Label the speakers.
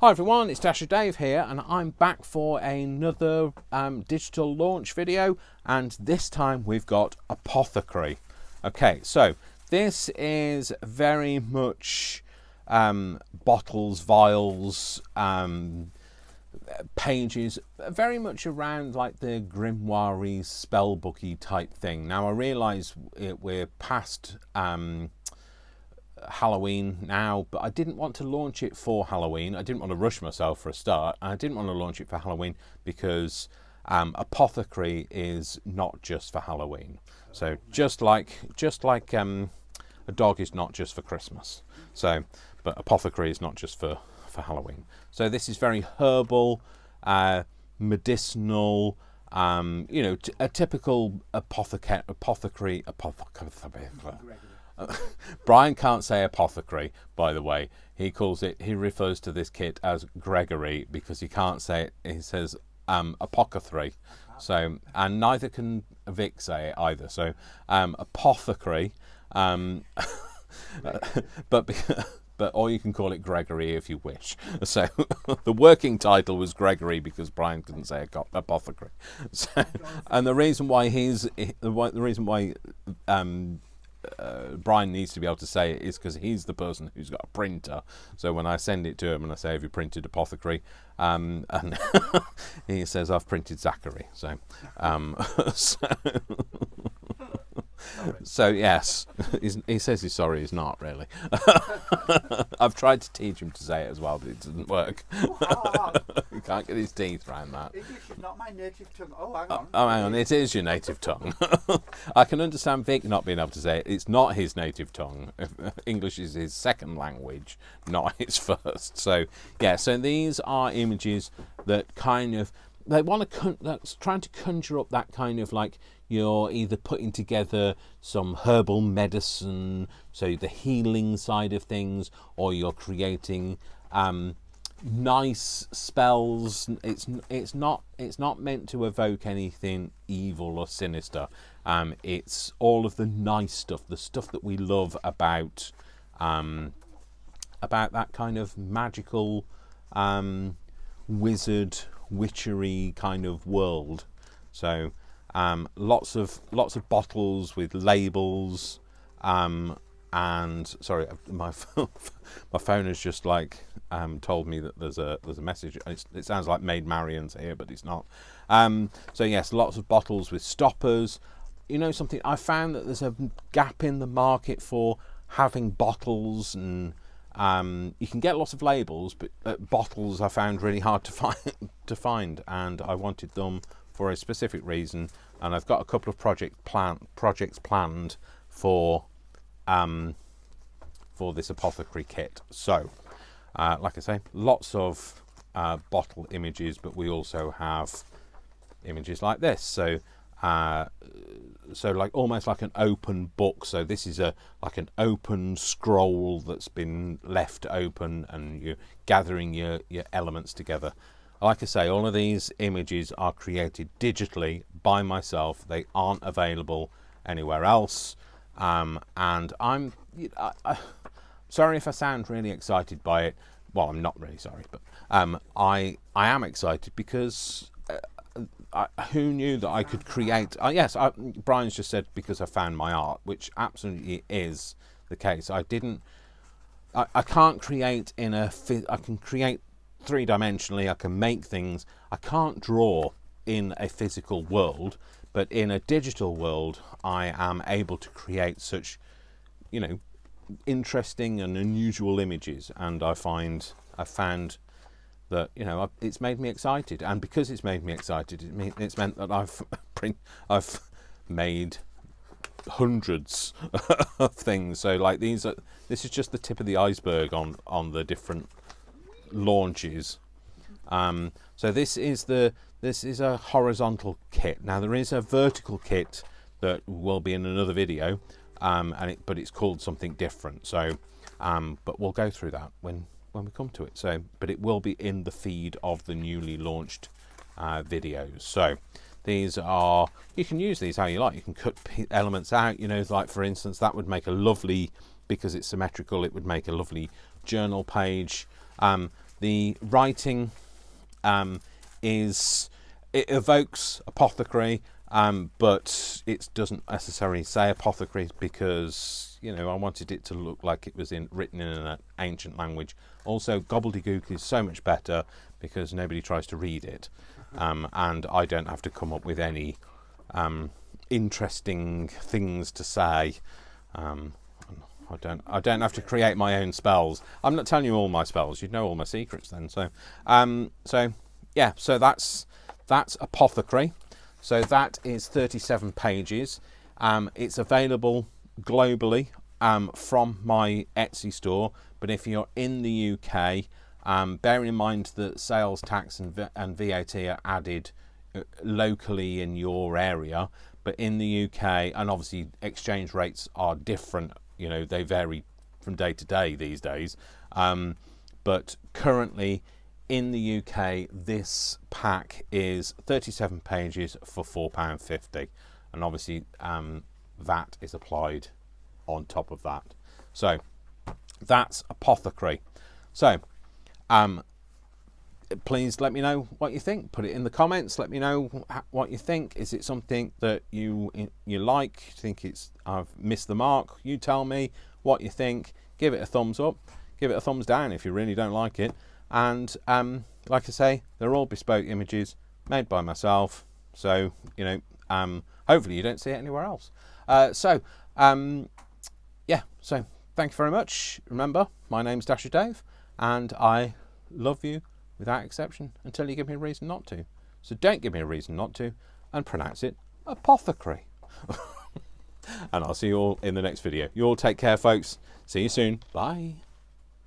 Speaker 1: Hi everyone, it's Dasher Dave here, and I'm back for another digital launch video, and this time we've got Apothecary. Okay, so this is very much bottles, vials, pages, very much around like the grimoire spellbooky type thing. Now I realise we're past Halloween now, but I didn't want to launch it for Halloween. I didn't want to rush myself for a start, and I didn't want to launch it for Halloween because Apothecary is not just for Halloween. So just like a dog is not just for Christmas. So, but Apothecary is not just for Halloween. So this is very herbal, medicinal. A typical apothecary. Brian can't say apothecary, by the way. He refers to this kit as Gregory because he can't say it. He says apothecary. So, and neither can Vic say it either. So, apothecary. But or you can call it Gregory if you wish. So the working title was Gregory because Brian couldn't say apothecary. So, and the reason why Brian needs to be able to say it is because he's the person who's got a printer. So when I send it to him and I say, "Have you printed Apothecary?" and he says, "I've printed Zachary." So, so yes, he says he's sorry. He's not really. I've tried to teach him to say it as well, but it doesn't work. He can't get his teeth around that.
Speaker 2: English is not my native tongue. Oh, hang on.
Speaker 1: Oh, hang on. It is your native tongue. I can understand Vic not being able to say it. It's not his native tongue. English is his second language, not his first. So, yeah. So these are images that kind of that's trying to conjure up that kind of like you're either putting together some herbal medicine, so the healing side of things, or you're creating nice spells. It's not meant to evoke anything evil or sinister. It's all of the nice stuff, the stuff that we love about that kind of magical wizard witchery kind of world. So lots of bottles with labels, and sorry, my phone has just like told me that there's a message. It sounds like Maid Marian's here, but it's not. So yes, lots of bottles with stoppers. You know something, I found that there's a gap in the market for having bottles, and you can get lots of labels, but bottles I found really hard to find, and I wanted them for a specific reason, and I've got a couple of projects planned for this Apothecary kit. So, like I say, lots of bottle images, but we also have images like this. So, like almost like an open book. So this is like an open scroll that's been left open, and you're gathering your elements together. Like I say, all of these images are created digitally by myself. They aren't available anywhere else. And I'm sorry if I sound really excited by it. Well, I'm not really sorry, but I am excited because who knew that I could create? Brian's just said because I found my art, which absolutely is the case. I can't create I can create three-dimensionally. I can make things. I can't draw in a physical world, but in a digital world I am able to create such, interesting and unusual images, and I found that it's made me excited, and because it's made me excited, it's meant that I've made hundreds of things. So like this is just the tip of the iceberg on the different launches. So this is a horizontal kit. Now there is a vertical kit that will be in another video, but it's called something different. So, but we'll go through that when we come to it. So, but it will be in the feed of the newly launched videos. So these are, you can use these how you like. You can cut elements out. Like for instance, that would make a lovely, because it's symmetrical, it would make a lovely journal page. The writing it evokes apothecary, but it doesn't necessarily say apothecary because, you know, I wanted it to look like it was written in an ancient language. Also, gobbledygook is so much better because nobody tries to read it, and I don't have to come up with any interesting things to say. I don't have to create my own spells. I'm not telling you all my spells. You'd know all my secrets then. So yeah. So that's Apothecary. So that is 37 pages. It's available globally from my Etsy store. But if you're in the UK, bear in mind that sales tax and VAT are added locally in your area. But in the UK, and obviously exchange rates are different. You know, they vary from day to day these days. But currently in the UK, this pack is 37 pages for £4.50. And obviously VAT is applied on top of that. So that's Apothecary. So please let me know what you think. Put it in the comments. Let me know what you think. Is it something that you like? Think I've missed the mark? You tell me what you think. Give it a thumbs up. Give it a thumbs down if you really don't like it. And like I say, they're all bespoke images made by myself. So you know, hopefully you don't see it anywhere else. Yeah. So thank you very much. Remember, my name's Dasher Dave, and I love you without exception until you give me a reason not to. So don't give me a reason not to, and pronounce it apothecary. And I'll see you all in the next video. You all take care, folks. See you soon. Bye.